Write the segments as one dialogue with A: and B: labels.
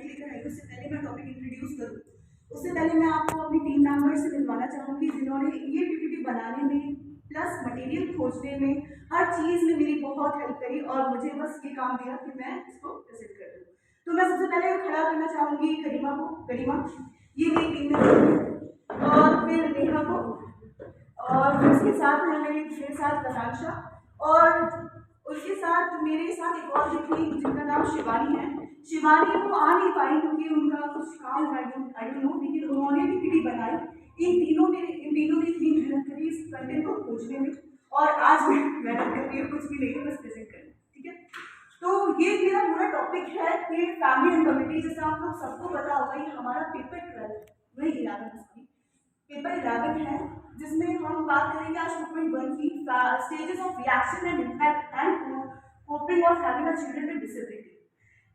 A: Topic लेकर आई, उससे पहले मैं टॉपिक इंट्रोड्यूस करूँ, उससे पहले मैं आपको अपनी टीम मेंबर से मिलवाना चाहूँगी जिन्होंने ये पीपीटी बनाने में प्लस मटेरियल खोजने में हर चीज़ में मेरी बहुत हेल्प करी और मुझे बस ये काम दिया कि मैं इसको प्रेजेंट कर दूँ। तो मैं सबसे पहले खड़ा करना चाहूँगी करीमा को। करीमा ये मेरी टीम में और फिर नेहा को, और उसके साथ है मेरे साथ लतांशा, और उसके साथ मेरे साथ एक और भी थी जिनका नाम शिवानी है। शिवानी वो आ नहीं पाई क्योंकि उनका कुछ काम आई डोंट नो, लेकिन उन्होंने भी पीपीटी बनाई। इन तीनों ने इतनी मेहनत करी इस कंटेंट को खोजने में, और आज मैं मेहनत कर रही हूँ कुछ भी नहीं है, बस प्रेजेंट कर। ठीक है, तो ये मेरा पूरा टॉपिक है कि फैमिली एंड कम्युनिटी। जैसे आप लोग सबको पता होगा ये हमारा पेपर 12 वही 11 पेपर 11 है, जिसमें हम बात करेंगे आज 2.1 की stages of reaction and impact and coping of having a children with disability.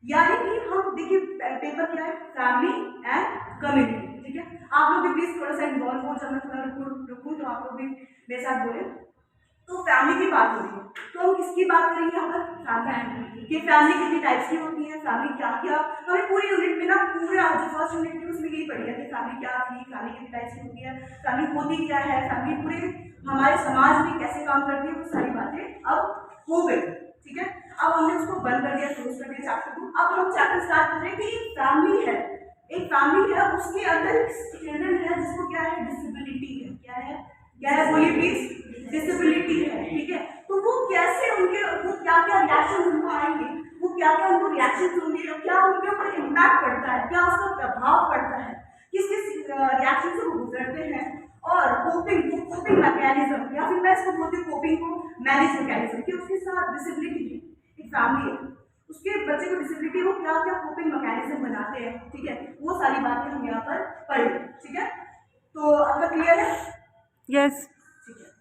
A: यानी कि हम देखिए पेपर क्या है, फैमिली एंड कम्युनिटी। ठीक है, आप लोग भी प्लीज थोड़ा सा इन्वॉल्व हो, जब मैं थोड़ा रुकूं तो आप लोग भी मेरे साथ बोले। तो फैमिली की बात हो रही है, तो हम किसकी बात करेंगे यहाँ पर, फैमिली की। फैमिली कितनी टाइप्स की होती है, फैमिली क्या क्या, हमें पूरी यूनिट में ना पूरे आज जो फर्स्ट यूनिट थी उसमें यही पढ़ी है कि फैमिली क्या थी, फैमिली कितनी टाइप्स की होती है, फैमिली होती क्या है, फैमिली पूरे हमारे समाज में कैसे काम करती है, वो सारी बातें अब हो गई। ठीक है, अब हमने उसको बंद कर दिया, क्लोज कर दिया चैप्टर को। अब हम चैप्टर स्टार्ट कर रहे हैं कि फैमिली है, एक फैमिली है, उसके अंदर एक चिल्ड्रन है जिसको क्या है, डिसेबिलिटी है। क्या है बोलिए प्लीज, डिसेबिलिटी है। ठीक है, तो वो कैसे उनके वो क्या क्या रिएक्शन उनको आएंगे, वो क्या क्या उनको रिएक्शन होंगे, क्या उनके ऊपर इम्पैक्ट पड़ता है, क्या उसका प्रभाव पड़ता है, किस किस रिएक्शन से वो गुजरते हैं, और कोपिंग मैकेनिज्म, या फिर मैं इसको बोलती हूँ कोपिंग को मैनेज मैकेनिज्म, कि उसके साथ डिसेबिलिटी है, एक फैमिली है, उसके बच्चे को डिसेबिलिटी, वो क्या क्या कोपिंग मैकेनिज्म बनाते हैं। ठीक है, वो सारी बातें हम यहाँ पर पढ़ेंगे। ठीक है, तो आपका क्लियर है?
B: यस।
A: ठीक है,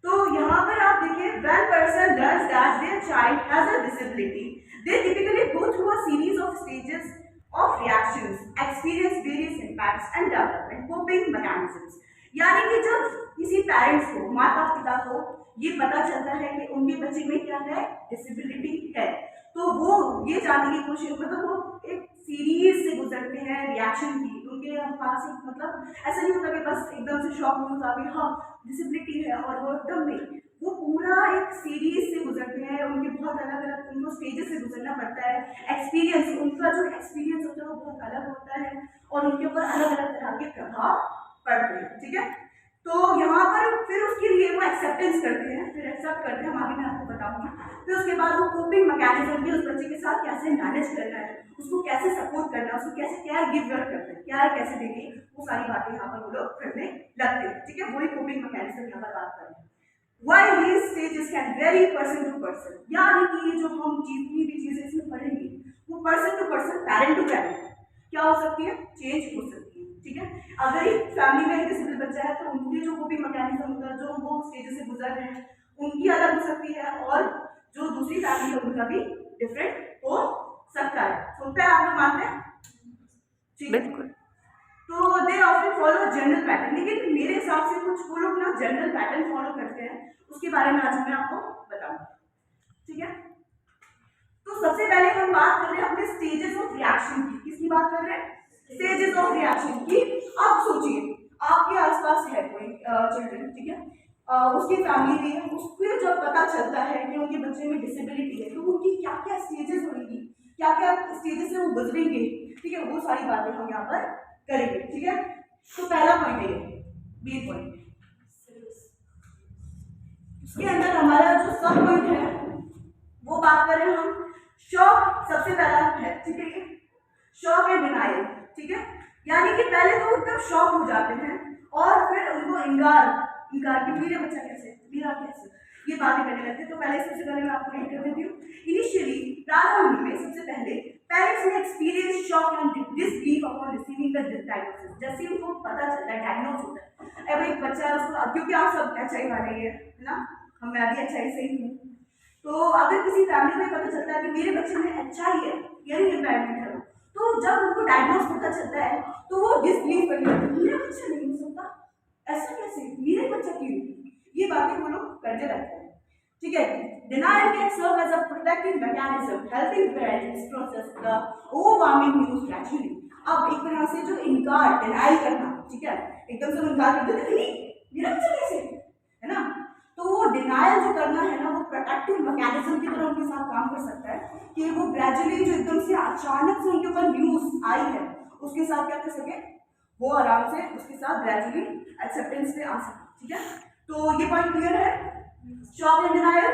A: तो यहाँ पर आप देखिए, when person learns that their child has a disability, they typically go through a series of stages of reactions, experience various impacts and development coping mechanisms। यानी कि जब किसी पेरेंट्स को, माता पिता को ये पता चलता है कि उनके बच्चे में क्या है, डिसेबिलिटी है, तो वो ये जानने की कोशिश, मतलब वो एक सीरीज से गुजरते हैं रिएक्शन की। उनके पास मतलब ऐसा नहीं होता कि बस एकदम से शॉक न्यूज आ गई, हाँ डिसेबिलिटी है, और वो एकदम नहीं, वो पूरा एक सीरीज से गुजरते हैं। उनके बहुत अलग अलग उनको स्टेजेस से गुजरना पड़ता है। एक्सपीरियंस, उनका जो एक्सपीरियंस होता है वो बहुत अलग होता है, और उनके ऊपर अलग अलग तरह के प्रभाव पड़ते हैं। ठीक है, तो यहाँ पर फिर उसके लिए वो एक्सेप्टेंस करते हैं, फिर एक्सेप्ट करते हैं, हम आगे मैं आपको बताऊंगा। फिर उसके बाद वो कोपिंग मैकेनिज्म भी उस बच्चे के साथ कैसे मैनेज करना है, उसको कैसे सपोर्ट करना है, उसको कैसे केयर गिव करते हैं, केयर कैसे देंगे, वो सारी बातें यहाँ पर वो लोग करने लगते हैं। ठीक है, वही कोपिंग मैकेनिज्म यहाँ पर बात करें। While these stages can vary person to person, यानी कि ये जो हम जितनी भी चीजें इसमें पढ़ेंगे वो person to person, parent to parent क्या हो सकती है, चेंज हो सकती है। ठीक है, अगर एक फैमिली में एक डिसेबल बच्चा है तो उनके जो कोपिंग मैकेनिज्म होता है, जो वो स्टेजेस से गुजर रहे हैं, उनकी अलग हो सकती है, और जो दूसरी फैमिली है उनका भी डिफरेंट हो सकता है। होता है, आप लोग मानते हैं? ठीक है,
B: बिल्कुल।
A: तो they often follow general pattern, लेकिन मेरे हिसाब से कुछ वो लोग ना जनरल पैटर्न फॉलो करते हैं, उसके बारे में आज मैं आपको बताऊंगा। ठीक है, तो सबसे पहले हम बात कर रहे हैं अपने स्टेजेस ऑफ रिएक्शन की। किसकी बात कर रहे हैं? स्टेजेस ऑफ रिएक्शन की। अब सोचिए, आपके आसपास है कोई चिल्ड्रन, ठीक है, उसकी फैमिली भी है, उसको जब पता चलता है कि उनके बच्चे में डिसेबिलिटी है, तो उनकी क्या क्या स्टेजेस होंगी, क्या क्या स्टेजेस से वो गुजरेंगे। ठीक है, वो सारी बातें हम यहाँ पर करेंगे। ठीक है, तो पहला पॉइंट है बी पॉइंट, इसके अंदर हमारा जो सब पॉइंट है वो बात करें हम, शॉक सबसे पहला है। ठीक है, शॉक एंड डिनायल। ठीक है, यानी कि पहले तो एकदम शॉक हो जाते हैं, और फिर उनको इंकार कि मेरा बच्चा कैसे, मेरा कैसे, ये बातें करने लगते हैं। तो पहले सबसे पहले मैं आपको रीड कर देती हूँ। इनिशियली प्रारंभ में सबसे पहले पेरेंट्स ने experience shock and disbelief upon receiving the diagnosis. जैसे उनको पता चलता है, डायग्नोस होता है, अब एक बच्चा है उसको, क्योंकि आप सब एचआई वाले हैं ना, हम मैं भी एचआई से ही हूँ, तो अगर किसी फैमिली में पता चलता है कि मेरे बच्चे में एचआई है, हियरिंग इम्पेयरमेंट है, तो जब उनको डायग्नोस पता चलता है तो वो डिसबिलीव करने लगते हैं, मेरा बच्चा नहीं हो सकता, ऐसा कैसे, मेरा बच्चा क्यों, ये बातें वो लोग करने लगते हैं। ठीक है। Denial can serve as a protective mechanism, helping parents process the overwhelming news gradually. अब एक तरह से जो इनकार, डिनाइल करना, ठीक है, एकदम से इनकार कर देते नहीं, मेरा बच्चा कैसे, है ना, तो वो डिनाइल जो करना है ना, वो प्रोटेक्टिव मैकेनिज्म की तरह उनके साथ काम कर सकता है कि वो ग्रेजुअली जो एकदम से अचानक से उनके ऊपर न्यूज आई है उसके साथ क्या कर सके, वो आराम से उसके साथ ग्रेजुअली एक्सेप्टेंस पे आ सके, ठीक है। तो ये पॉइंट क्लियर है, शॉक एंड डिनायल।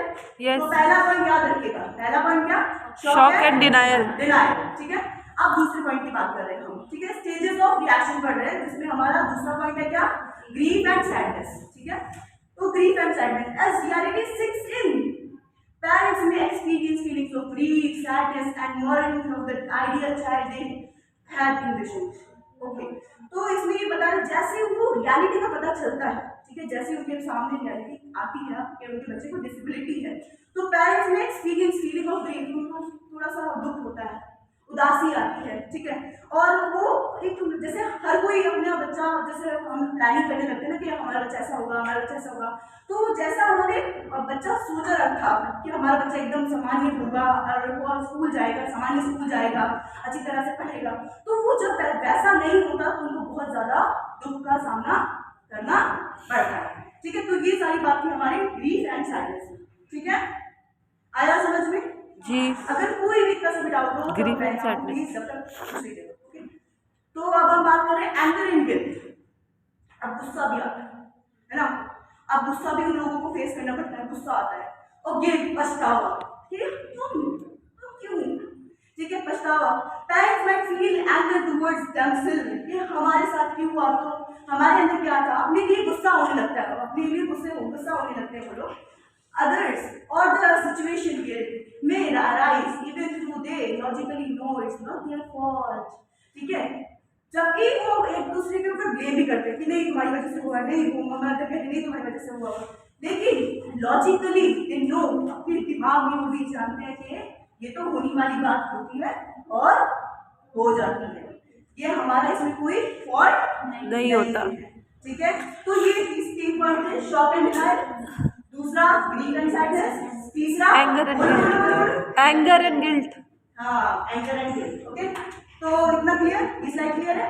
B: Yes.
A: तो पहला पॉइंट याद रखिएगा, पहला पॉइंट क्या,
B: शॉक एंड डिनायल।
A: ठीक है। अब दूसरे पॉइंट की बात कर रहे हैं हम, ठीक है, स्टेजेस ऑफ रिएक्शन पढ़ रहे हैं, जिसमें हमारा दूसरा पॉइंट है क्या, ग्रीफ एंड सैडनेस, ठीक है। तो grief and sadness as reality sinks in, parents may experience feelings of grief, sadness and mourning of the ideal child they had envisioned. Okay, तो इसमें ये बता रहे जैसे उनको रियलिटी का पता चलता है, ठीक है, जैसे उनके सामने रियलिटी आती है कि उनके बच्चे को डिसेबिलिटी है, तो पेरेंट्स में एक्सपीरियंस फीलिंग ऑफ ग्रीफ, उनको थोड़ा सा दुख होता है, उदासी आती है, ठीक है। और वो एक जैसे हर कोई अपना बच्चा, जैसे हम प्लानिंग करने लगते हैं ना कि हमारा बच्चा ऐसा होगा, हमारा बच्चा ऐसा होगा, तो जैसा उन्होंने बच्चा सोच रखा था कि हमारा बच्चा एकदम सामान्य होगा और वो स्कूल जाएगा, सामान्य स्कूल जाएगा, अच्छी तरह से पढ़ेगा, तो वो जब वैसा नहीं होता तो उनको बहुत ज्यादा दुख का सामना करना पड़ता है, ठीक है। तो ये सारी बात थी हमारे ग्रीफ एंड सैडनेस, ठीक है, आया समझ में
B: जी।
A: अगर कोई भी तरह से डाउट हो
B: ग्रीफ एंड सैडनेस।
A: तो अब हम बात करें एंगर एंड गिल्ट। अब गुस्सा भी आता है ना, अब गुस्सा भी उन लोगों को फेस करना पड़ता है, गुस्सा आता है, और गिल्ट, पछतावा, क्यों, ठीक है, पछतावा। Parents might feel anger towards themself, ये हमारे साथ क्यों हुआ, तो हमारे अंदर क्या था, अपने लिए गुस्सा होने लगता है, अपने लिए गुस्सा होने लगते हैं वो लोग। Others or the situation guilt may arise even though they logically know it's not their fault, ठीक है, जबकि वो एक दूसरे के ऊपर ब्लेम भी करते हैं कि नहीं तुम्हारी वजह से हुआ, नहीं वो मम्मा तो कहती नहीं तुम्हारी वजह से हुआ, लेकिन लॉजिकली दे नो, अपने दिमाग में वो भी जानते हैं कि ये तो होने वाली बात होती है और हो जाती है, ये हमारा इसमें कोई फॉल्ट
B: नहीं होता,
A: ठीक है। तो ये 3 पॉइंट है, शॉक एंड डिनायल, दूसरा ग्रीफ एंड सैडनेस, तीसरा
B: anger and guilt, anger and guilt,
A: हाँ एंगर एंड गिल्ट, ओके। तो इतना क्लियर, ये स्लाइड क्लियर है,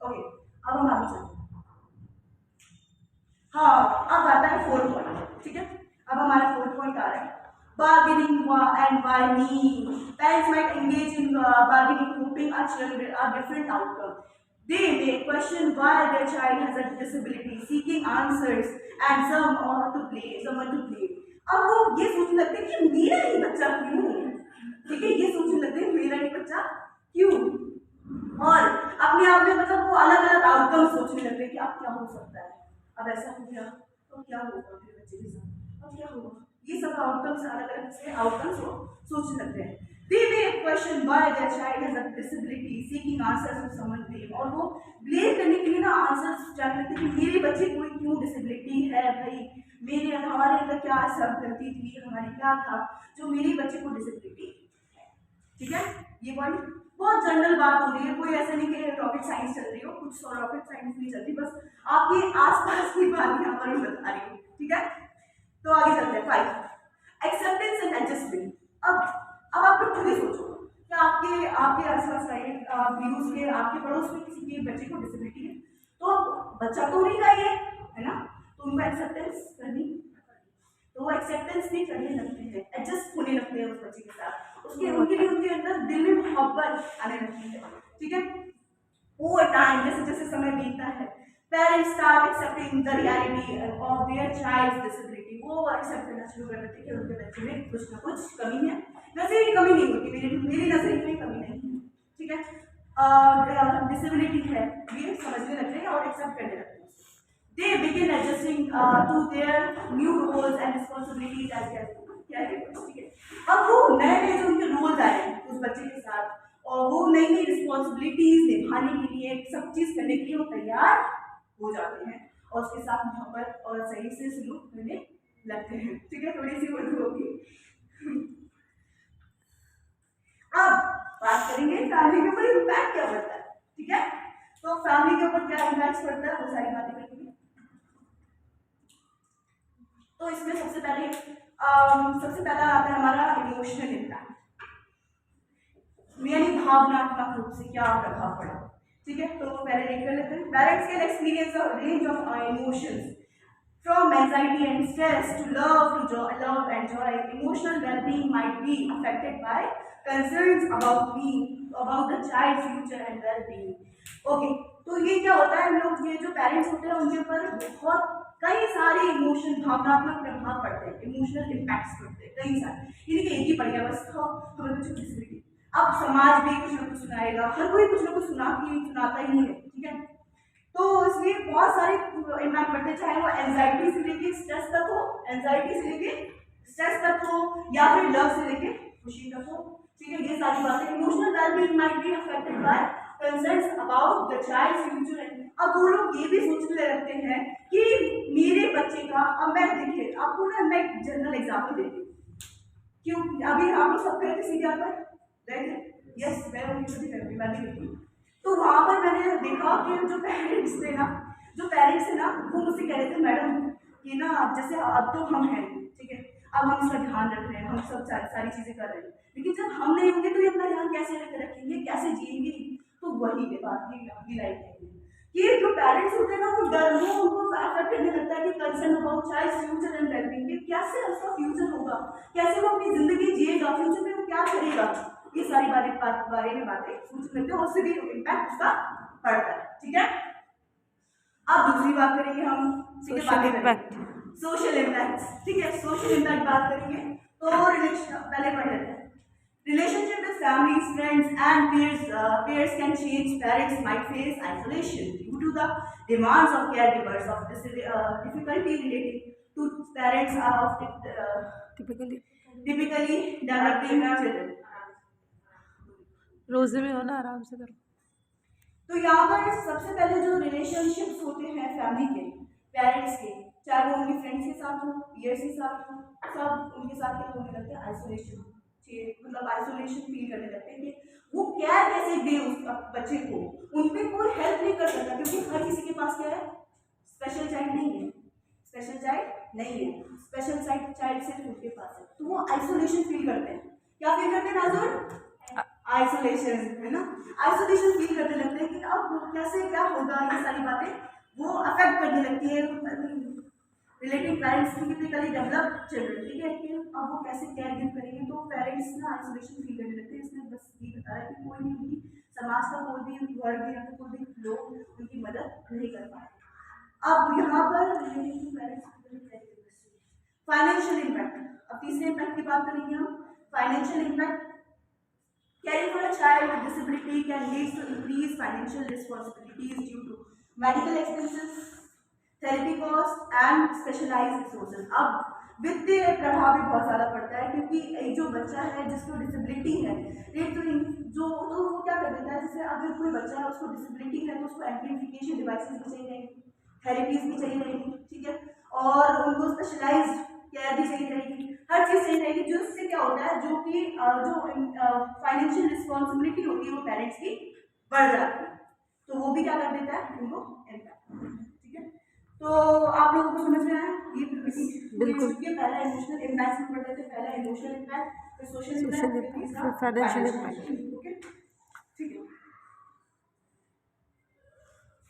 A: ओके। अब हम आगे चलते हैं, हाँ अब आता है 4th पॉइंट, ठीक है। अब हमारा 4th पॉइंट आ रहा है bargaining and why me. Parents might engage in bargaining, hoping achieve a different outcome. They may question why their child has a disability, seeking answers and someone to blame. अब वो ये सोचने लगते हैं कि मेरा ही बच्चा क्यों, ठीक है, ये सोचने लगते हैं मेरा ही बच्चा क्यों, और अपने आप में मतलब वो अलग अलग आउटकम सोचने लगते हैं कि अब क्या हो सकता है, अब ऐसा हो गया तो क्या होगा मेरे बच्चे के साथ, अब क्या होगा, ये सब आउटकम्स अलग अलग से आउटकम्स सोचने लगते हैं। They may question why their child has a disability, seeking answers to someone blame, और वो ब्लेम करने के लिए ना आंसर्स जानने लगते हैं कि मेरे बच्चे को क्यों डिसेबिलिटी है, भाई मेरे हमारे अंदर क्या सब गलती थी, हमारी क्या था जो मेरे बच्चे को डिसेबिलिटी है, ठीक है। ये पॉइंट बहुत जनरल बात हो रही है, कोई ऐसा नहीं कि रॉकेट साइंस चल रही हो, कुछ रॉकेट साइंस नहीं चलती, बस आपके आसपास की बात यहाँ पर बता रही हूँ, ठीक है। तो आगे चलते हैं 5 एक्सेप्टेंस एंड एडजस्टमेंट। अब आप लोग खुद ही सोचो कि आपके आसपास व्यूज के आपके पड़ोस में किसी के बच्चे को डिसेबिलिटी है, तो बच्चा तो नहीं का ये है ना, तो उनको एक्सेप्टेंस करनी, तो वो एक्सेप्टेंस नहीं करने लगते हैं, एडजस्ट होने लगते हैं उस बच्चे के साथ, उनके अंदर दिल में मोहब्बत आने लगती है, ठीक है। ओवर टाइम जैसे जैसे समय बीतता है, parents start accepting the reality of their child's disability, वो एक्सेप्ट करना शुरू कर देते हैं कि उनके बच्चे में कुछ ना कुछ कमी है, वैसे ही कमी नहीं होती, मेरी नजरिए में कमी नहीं है, ठीक है, डिसेबिलिटी है, ये समझने लगते हैं और एक्सेप्ट करने लगते हैं। They begin adjusting to their new roles and responsibilities as caregivers, ठीक है। अब वो नए जो उनके रोल्स आए हैं उस बच्चे के साथ, और वो नई रिस्पॉन्सिबिलिटीज निभाने के लिए, सब चीज करने के लिए वो तैयार हो जाते हैं और उसके साथ मोहब्बत और सही से सलूक करने लगते हैं, ठीक है। थोड़ी सी उर्दू होगी। अब बात करेंगे फैमिली के ऊपर इम्पैक्ट क्या पड़ता है, ठीक है। तो फैमिली के ऊपर क्या इम्पैक्ट पड़ता है वो सारी बातें करेंगे। तो इसमें सबसे पहला आता है हमारा इमोशनल इम्पैक्ट, यानी भावनात्मक रूप से क्या प्रभाव पड़ा। ठीक है, तो पहले देख कर लेते हैं। Parents can experience a range of emotions from anxiety and stress to love and joy. Emotional well-being might be affected by concerns about the child's future and well-being. Okay, तो ये क्या होता है, हम लोग ये जो पेरेंट्स होते हैं उनके ऊपर बहुत कई सारे इमोशन भावनात्मक प्रभाव पड़ते हैं, इमोशनल इम्पैक्ट्स पड़ते हैं कई सारे। यानी कि एक ही पड़ गया बस हमें कुछ डिसबिलिटी, अब समाज भी कुछ ना कुछ सुनाएगा, हर कोई कुछ ना कुछ सुनाता ही है। ठीक है, तो इसलिए बहुत सारे इम्पैक्ट पड़ते हैं, चाहे वो एंजाइटी से लेके स्ट्रेस तक हो, या फिर लव से लेके खुशी तक हो। ठीक है, ये सारी बातें। Emotional wellbeing might be affected by concerns about the child's future. अब वो लोग ये भी सोचने लगते हैं कि मेरे बच्चे का, अब मैं देखिए आपको ना मैं एक जनरल एग्जाम्पल देती हूँ, क्यों अभी आप लोग सब करते सीधे पर गए थे, यस मैं भी देखी। तो वहाँ पर मैंने देखा कि जो पेरेंट्स थे ना वो मुझसे कह रहे थे, मैडम कि ना जैसे अब तो हम हैं, ठीक है, अब हम इसका ध्यान रख रहे हैं, हम सब सारी चीज़ें कर रहे हैं, लेकिन जब हम नहीं होंगे तो ये अपना ध्यान कैसे रखेंगे, कैसे जिएंगे। तो वही बात की लाइफ है कि जो पेरेंट्स होते हैं ना वो उनको अफेक्ट करने लगता है कि concern about child future and wellbeing, कैसे उसका फ्यूचर होगा, कैसे वो अपनी जिंदगी जिएगा, फ्यूचर में वो क्या करेगा, ये सारी बारे में बातें सोचने लगते हैं, उससे भी इम्पैक्ट उसका पड़ता है। ठीक है, अब दूसरी बात करेंगे हम
B: सोशल इम्पैक्ट।
A: Social impact. ठीक है, सोशल इम्पैक्ट बात करेंगे तो रिलेशन पहले पढ़ लेते हैं। Relationship with families, friends, and peers can change. Parents might face isolation due to the demands of caregivers, of this difficulty relating to parents typically developing children.
B: रोजे में हो ना, आराम से करो।
A: तो यहाँ पर सबसे पहले जो रिलेशनशिप्स होते हैं फैमिली के, पेरेंट्स के, चाहे वो उनके फ्रेंड्स के साथ हो, पीयर्स के साथ हो, सब उनके साथ क्या होने लगते हैं, आइसोलेशन, मतलब आइसोलेशन फील करने लगते हैं कि वो केयर कैसे दे उस बच्चे को, उन पे कोई हेल्प नहीं कर सकता, क्योंकि हर किसी के पास क्या है, स्पेशल चाइल्ड नहीं है, स्पेशल चाइल्ड सिर्फ उनके पास है, तो वो आइसोलेशन फील करते हैं। क्या फील करते हैं नाज़ुर? आइसोलेशन, है ना, आइसोलेशन फील करने लगते हैं कि अब कैसे क्या होगा, ये सारी बातें वो अफेक्ट करने लगती है relating parents typically develop children. ठीक है, कि अब वो कैसे केयर गिव करेंगे, तो पेरेंट्स ना आइसोलेशन फील करने लगते हैं। इसमें बस ये बता रहा है कि कोई भी उनकी समाज का कोई भी वर्ग या फिर कोई भी लोग उनकी मदद नहीं कर पाए। अब यहाँ पर फाइनेंशियल इम्पैक्ट, अब तीसरे इम्पैक्ट की बात करेंगे हम। Financial impact, caring for a child with disability can lead to increased financial responsibilities due to medical expenses, therapy costs and specialized resources. अब वित्तीय प्रभाव भी बहुत ज़्यादा पड़ता है, क्योंकि एक जो बच्चा है जिसको डिसेबिलिटी है, तो वो क्या कर देता है, जैसे अगर कोई बच्चा है उसको डिसेबिलिटी है तो उसको एम्प्लीफिकेशन डिवाइसेस भी चाहिए रहेंगी, थेरेपीज भी चाहिए रहेंगी। ठीक है, और उनको स्पेशलाइज्ड केयर भी चाहिए रहेगी, हर चीज़ चाहिए रहेगी, जिससे क्या होता है, जो कि जो फाइनेंशियल रिस्पॉन्सिबिलिटी होती है वो पेरेंट्स की बढ़ जाती है, तो वो भी क्या कर देता है, उनको इम्पैक्ट। ठीक है, तो आप लोगों को समझ में आया ये
B: बिल्कुल।
A: पहला इमोशनल इम्पैक्ट पढ़ रहे थे, पहला इमोशनल इम्पैक्ट, फिर सोशल इम्पैक्ट,
B: फिर फाइनेंशियल इम्पैक्ट।
A: ओके, ठीक है,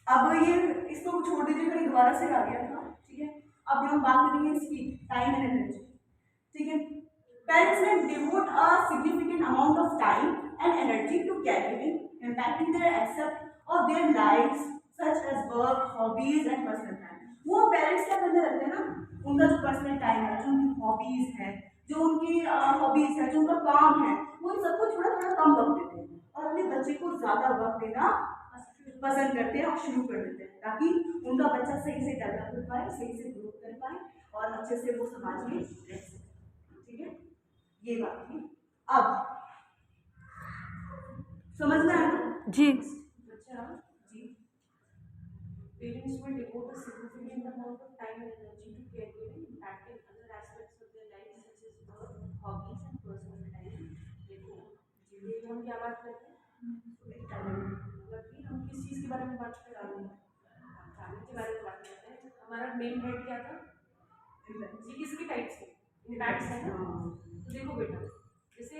A: अब ये इसको छोड़ दीजिए, फिर दोबारा से आ गया था। ठीक है, अब हम बात करेंगे इसकी टाइम एंड एनर्जी। ठीक है, parents can devote a significant amount of time and energy to caregiving, impacting their aspect of their lives such as work, hobbies and personal time. वो पेरेंट्स क्या करने लगते हैं ना, उनका जो पर्सनल टाइम है, जो उनकी हॉबीज है, जो उनका काम है, वो उन सबको थोड़ा थोड़ा कम वक्त देते हैं और अपने बच्चे को ज्यादा वक्त देना पसंद करते हैं और शुरू कर देते हैं, ताकि उनका बच्चा सही से डेवलप कर पाए, सही से ग्रो कर पाए और अच्छे से वो समाज में रह सके। ठीक है, ये बात थी। अब समझ में आया
B: जी।
A: बच्चा जी, parents will devote a significant amount of time and energy to caregiving, impacting other aspects of their life such as work, hobbies and personal time. देखो जी, हम क्या बात करते हैं, हम किस चीज़ के बारे में बात कर रहे हैं, फैमिली के बारे में बात करते हैं। हमारा मेन हेड क्या था,
C: ये किसके टाइप्स के इम्पैक्ट्स है ना। तो देखो बेटा, जैसे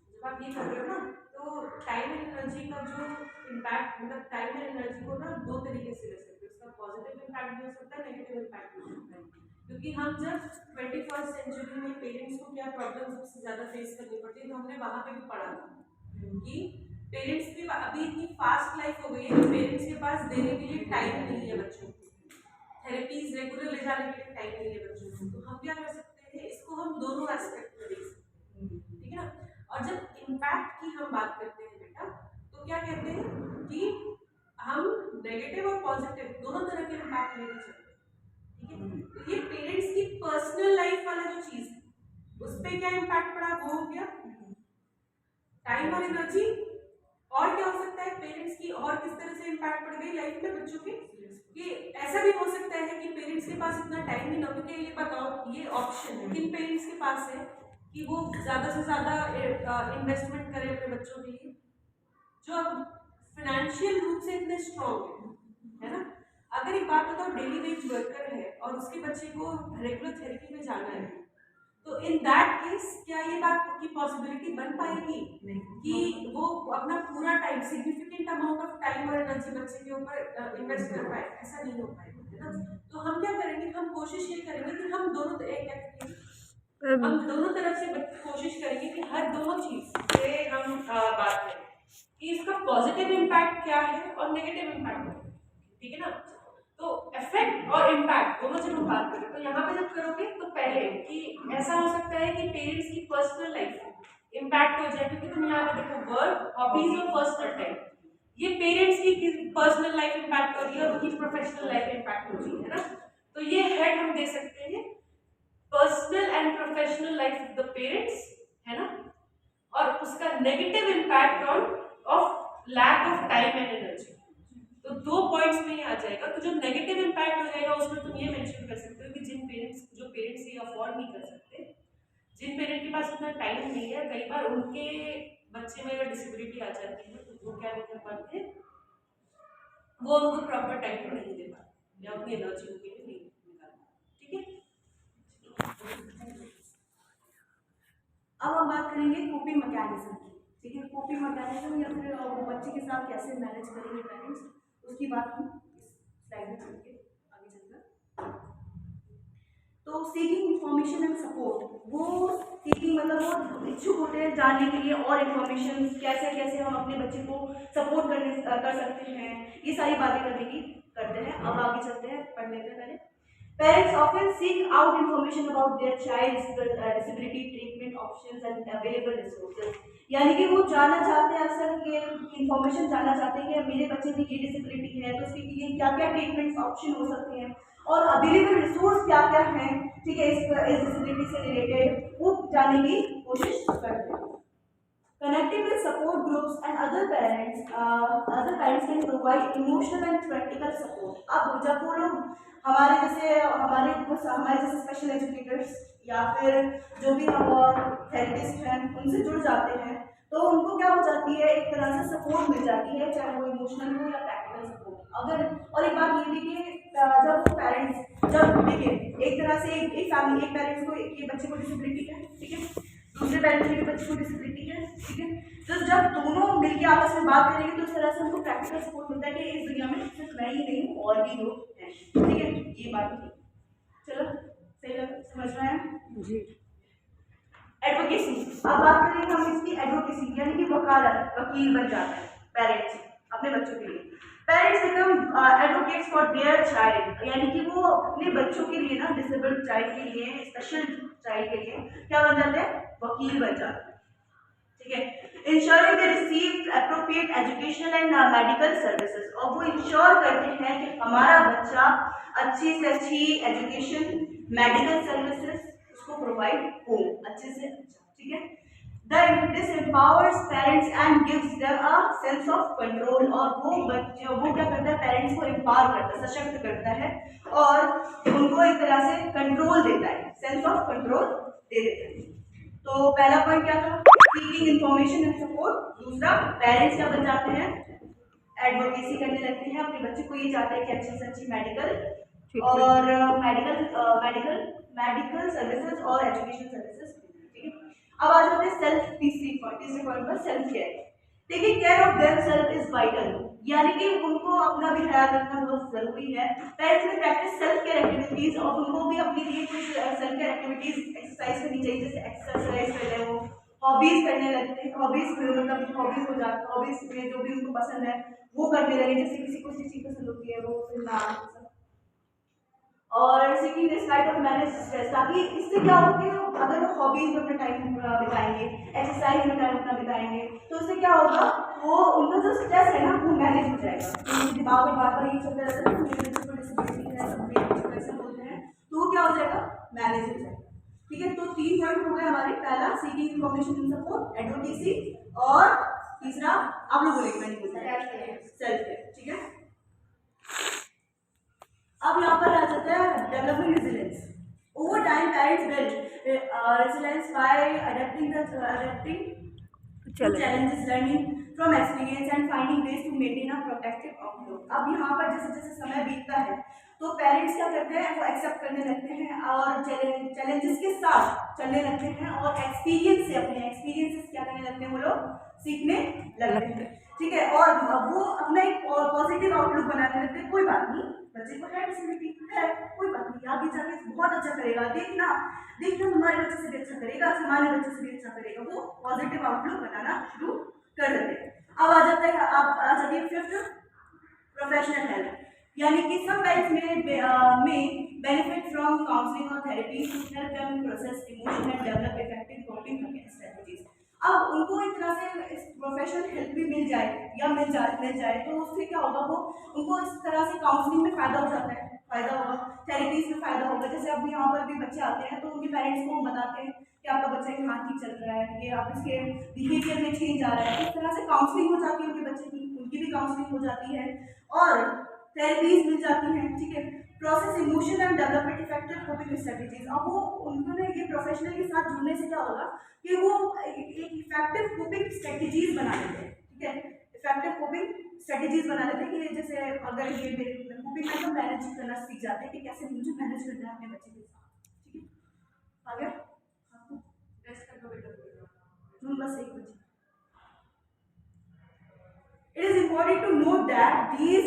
C: जब आप ये कर रहे हो ना, तो टाइम एंड एनर्जी का जो इम्पैक्ट, मतलब टाइम एंड एनर्जी को ना दो तरीके से ले सकते हो। उसका पॉजिटिव इम्पैक्ट भी हो सकता है, नेगेटिव इम्पैक्ट भी हो सकता है। क्योंकि हम जब 21st सेंचुरी में पेरेंट्स को क्या प्रॉब्लम सबसे ज़्यादा फेस करनी पड़ती है, तो हमने वहाँ पे भी पढ़ा था कि पेरेंट्स की अभी इतनी फास्ट लाइफ हो गई है कि पेरेंट्स के पास देने के लिए टाइम नहीं है बच्चों को, थेरेपीज रेगुलर ले जाने के लिए टाइम नहीं है बच्चों को। तो हम क्या कर सकते हैं, इसको हम दोनों एस्पेक्ट में देख सकते हैं, ठीक है ना। और जब इम्पैक्ट की हम बात करते हैं बेटा, तो क्या कहते हैं कि हम नेगेटिव और पॉजिटिव दोनों तरह के इम्पैक्ट लेके चलते हैं, ठीक है। तो ये पेरेंट्स की पर्सनल लाइफ वाला जो चीज है, उस पर क्या इम्पैक्ट पड़ा, वो हो गया टाइम और एनर्जी। और क्या हो सकता है पेरेंट्स की और किस तरह से इम्पैक्ट पड़ गई लाइफ में बच्चों के, कि ऐसा भी हो सकता है कि पेरेंट्स के पास इतना टाइम ही ना हो। क्योंकि ये बताओ, ये ऑप्शन है किन पेरेंट्स के पास है कि वो ज़्यादा से ज़्यादा इन्वेस्टमेंट करें अपने बच्चों के लिए, जो फाइनेंशियल रूप से इतने स्ट्रॉन्ग है ना। अगर एक बात बताओ, डेली वेज वर्कर है और उसके बच्चे को रेगुलर थेरेपी में जाना है, तो इन दैट केस क्या ये बात की पॉसिबिलिटी बन पाएगी कि वो अपना पूरा time, significant amount of time और एनर्जी बच्चे के ऊपर इन्वेस्ट कर पाए? ऐसा नहीं हो पाएगा, है ना। तो हम क्या करेंगे, हम कोशिश ये करेंगे कि हम दोनों तरफ से कोशिश करेंगे कि हर दोनों चीज से हम बात करें कि इसका पॉजिटिव इम्पैक्ट क्या है और नेगेटिव इम्पैक्ट, ठीक है ना। तो इफेक्ट और इम्पैक्ट दोनों जब हम बात करें, तो यहाँ पे जब करोगे तो पहले कि ऐसा हो सकता है कि पेरेंट्स की पर्सनल लाइफ इम्पैक्ट हो जाए, क्योंकि तुम यहाँ पे देखो वर्क, हॉबीज और पर्सनल टाइम, ये पेरेंट्स की पर्सनल लाइफ इम्पैक्ट हो रही है और उनकी प्रोफेशनल लाइफ इम्पैक्ट हो रही है ना। तो ये हेड हम दे सकते हैं personal and professional life of the parents, है ना। और उसका negative impact of lack of time and energy. तो दो पॉइंट्स में ही आ जाएगा। तो जो नेगेटिव इम्पैक्ट हो जाएगा उसमें तुम ये मेंशन कर सकते हो कि जो पेरेंट्स ये अफोर्ड नहीं कर सकते, जिन पेरेंट के पास उतना टाइम नहीं है, कई बार उनके बच्चे में अगर डिसेबिलिटी आ जाती है तो वो क्या नहीं कर पाते, वो उनको प्रॉपर टाइम पर नहीं दे पाते या अपनी एनर्जी उनके लिए नहीं निकाल पाते, ठीक है।
A: अब हम बात करेंगे कोपिंग मैकेनिज्म की, ठीक है। कोपिंग मैकेनिज्म या फिर वो बच्चे के साथ कैसे मैनेज करेंगे पेरेंट्स, उसकी बात हम इस स्लाइड में चल के आगे चलकर। तो सीकिंग इंफॉर्मेशन एंड सपोर्ट, वो सीकिंग मतलब वो इच्छुक होते हैं जानने के लिए और इन्फॉर्मेशन कैसे कैसे हम अपने बच्चे को सपोर्ट कर सकते हैं, ये सारी बातें करने की करते हैं। अब आगे चलते हैं, पढ़ लेते हैं पहले। Parents often seek out information about their child's disability, treatment options and available resources. यानी कि वो जानना चाहते हैं, अक्सर ये इन्फॉर्मेशन जानना चाहते हैं कि मेरे बच्चे में ये डिसेबिलिटी है तो उसके लिए क्या क्या ट्रीटमेंट ऑप्शन हो सकते हैं और अवेलेबल रिसोर्स क्या क्या हैं, ठीक है, इस डिसेबिलिटी से रिलेटेड वो जानने की कोशिश करते हैं। Connecting with support groups and other parents can provide emotional and practical support. अब जब वो लोग हमारे जैसे स्पेशल एजुकेटर्स या फिर जो भी हम थेरेपिस्ट हैं उनसे जुड़ जाते हैं, तो उनको क्या हो जाती है, एक तरह से सपोर्ट मिल जाती है, चाहे वो इमोशनल हो या प्रैक्टिकल सपोर्ट। अगर और एक बात ये भी कि जब पेरेंट्स देखिए एक तरह से एक फैमिली, एक पेरेंट्स को एक बच्चे को डिसेबिलिटी है, ठीक है, दूसरे पेरेंट्स के बच्चे को डिसेबिलिटी है, ठीक है। तो जब दोनों मिलकर आपस में बात करेंगे तो इस तरह से उनको प्रैक्टिकल सपोर्ट मिलता है कि इस दुनिया में सिर्फ मैं ही नहीं हूँ और भी लोग हैं, ठीक है। ये बात थी, चलो सही समझ रहे हैं
B: जी।
A: एडवोकेसी, अब बात करेंगे हम इसकी एडवोकेसी, यानी कि वकील बन जाता है पेरेंट्स अपने बच्चों के लिए। Parents become advocates for their child, यानी कि वो अपने बच्चों के लिए ना, डिसेबल्ड चाइल्ड के लिए, स्पेशल चाइल्ड के लिए क्या बन जाते हैं, वकील बन जाते हैं, ठीक है। Ensuring they receive appropriate educational and medical services, और वो इंश्योर करते हैं कि हमारा बच्चा अच्छी से अच्छी एजुकेशन, मेडिकल सर्विसेज उसको प्रोवाइड हो अच्छे से अच्छा, ठीक है। This empowers parents and gives them a sense of control, और वो क्या करता है, पेरेंट्स को एम्पावर करता है, सशक्त करता है और उनको एक तरह से कंट्रोल देता है, सेंस ऑफ कंट्रोल दे देता है। तो पहला पॉइंट क्या था, सीकिंग इंफॉर्मेशन एंड सपोर्ट। दूसरा, पेरेंट्स क्या बन जाते हैं, एडवोकेसी करने लगते हैं, अपने बच्चे को ये चाहते हैं कि अच्छी से अच्छी मेडिकल और मेडिकल सर्विसेज और एजुकेशन सर्विसेज, ठीक है। अब आ जाते हैं सेल्फ, तीसरे पॉइंट पर self care. Taking care of themself is vital, यानी कि उनको अपना भी ख्याल रखना बहुत जरूरी है। पेरेंट्स में प्रैक्टिस सेल्फ केयर एक्टिविटीज, और उनको भी अपने लिए कुछ सेल्फ केयर एक्टिविटीज एक्सरसाइज करनी चाहिए, जैसे एक्सरसाइज कर रहे हो, हॉबीज करने लगते हैं, हॉबीज मतलब हॉबीज हो जाती है, हॉबीज में जो भी उनको पसंद है वो करने लगे, जैसे किसी को चीज पसंद होती है वो सुनना, और seeking respect of manage stress, ताकि इससे क्या होगा कि अगर वो हॉबीज में अपना टाइम बिताएंगे, एक्सरसाइज में टाइम अपना बिताएंगे, तो उससे क्या होगा, वो उनका जो स्ट्रेस है ना वो मैनेज हो जाएगा। उनके दिमाग में बार बार ये चलता रहता है कि डिसेबिलिटी है, सब डिप्रेशन बोलते हैं, तो वो क्या हो जाएगा, मैनेज हो जाएगा, ठीक है। तो 3 पॉइंट हो गए हमारे, पहला seeking information in support, advocacy, और तीसरा आप लोग बोलेंगे, मैंने बोला सेल्फ केयर, ठीक है। अब यहाँ पर आ जाता है developing resilience. Over time parents build resilience by adapting challenges, learning from experience and finding ways to maintain a protective outlook। अब यहाँ पर जैसे जैसे समय बीतता है तो पेरेंट्स क्या करते हैं, वो एक्सेप्ट करने लगते हैं और चैलेंजेस के साथ चलने लगते हैं, और एक्सपीरियंस से, अपने एक्सपीरियंस से क्या करने लगते हैं, वो लोग सीखने लगते हैं, ठीक है। और वो अपना एक पॉजिटिव आउटलुक बनाने लगते हैं, कोई बात नहीं, बच्चे को है डिसेबिलिटी है, कोई बात नहीं, आगे जाके बहुत अच्छा करेगा, देखना तुम्हारे बच्चे से भी अच्छा करेगा, हमारे बच्चे से भी अच्छा करेगा, वो पॉजिटिव आउटलुक बनाना शुरू कर देते हैं। अब आ जाता है, आप आ जाती है फिफ्थ, प्रोफेशनल हेल्प, यानी कि सब parents may benefit from counselling और therapy to help them process emotion and develop effective coping strategies. अब उनको एक तरह से प्रोफेशनल हेल्प भी मिल जाए या मिल जाए तो उससे क्या होगा, वो उनको इस तरह से काउंसलिंग में फ़ायदा हो जाता है, फ़ायदा होगा, थेरेपीज में फ़ायदा होगा। जैसे अब यहाँ पर भी बच्चे आते हैं तो उनके पेरेंट्स को हम बताते हैं कि आपका बच्चा यहाँ ठीक चल रहा है, ये आप इसके बिहेवियर में चेंज आ रहा है, इस तरह से काउंसलिंग हो जाती है उनके बच्चे की, उनकी भी काउंसलिंग हो जाती है और थेरेपीज मिल जाती हैं, ठीक है। Process emotion and development effective coping strategies. अब वो उन्होंने ये प्रोफेशनल के साथ जुड़ने से क्या होगा कि वो एक इफेक्टिव कोपिंग स्ट्रेटजीज बना लेते हैं, ठीक है, इफेक्टिव कोपिंग स्ट्रेटजीज बना लेते हैं कि जैसे अगर ये कोपिंग में हम मैनेज करना सीख जाते हैं कि कैसे मुझे मैनेज करना है अपने बच्चे के साथ, ठीक है। आ गया बस एक बच्चे। It is important to note that these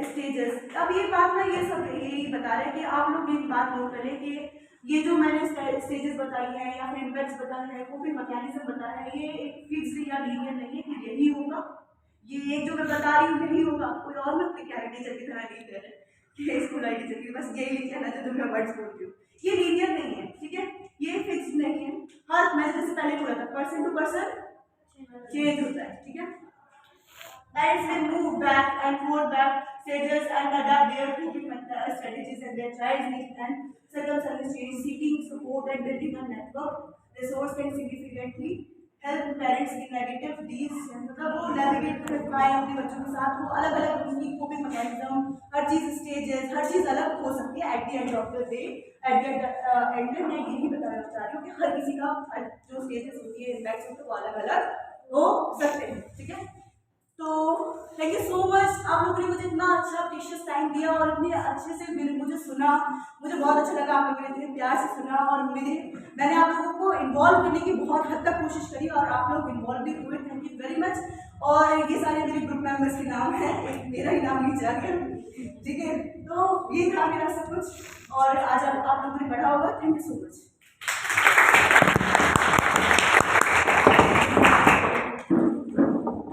A: stages, अब ये बात ना, ये सब यही बता रहे हैं कि आप लोग एक बात नोट करें कि ये जो मैंने स्टेजेस बताई हैं या फिर इम्पैक्ट्स बताए हैं, कोपिंग मैकेनिज्म बताया है, ये एक फिक्स्ड या लीनियर नहीं है कि यही होगा, ये एक जो मैं बता रही हूँ यही होगा, कोई और मत क्या टीचर की तरह नहीं कर रहे कि स्कूल आई टीचर की बस यही लिख लेना जो मैं वर्ड्स बोलती हूँ, ये लीनियर नहीं है, ठीक है, ये फिक्स्ड नहीं है। हर मैं जैसे पहले बोला था पर्सन टू पर्सन चेंज होता है, ठीक है। Parents will move back and forth back stages and adapt their coping strategies and their child's needs and circumstances change. Seeking support and building a network resource can significantly help parents in negative these, मतलब वो navigate कर पाए अपने बच्चों के साथ, वो अलग अलग उनकी coping mechanism, हर चीज़ stages, हर चीज़ अलग हो सकती है। At the end of the day, at the end में मैं यही बताना चाह रही हूँ कि हर किसी का जो stages होती है impacts होते हैं वो अलग अलग हो सकते हैं, ठीक है। तो थैंक यू सो मच, आप लोगों ने मुझे इतना अच्छा प्रीशियस टाइम दिया और इतने अच्छे से मुझे सुना, मुझे बहुत अच्छा लगा, आप लोगों ने इतने प्यार से सुना और मैंने आप लोगों को इन्वॉल्व करने की बहुत हद तक कोशिश करी और आप लोग इन्वॉल्व भी हुए, थैंक यू वेरी मच। और ये सारे मेरे ग्रुप मेंबर्स के नाम हैं, एक मेरा ही नाम नीचे आ गया, ठीक है। तो ये था मेरा सब कुछ और आज आप लोगों ने पढ़ा होगा, थैंक यू सो मच।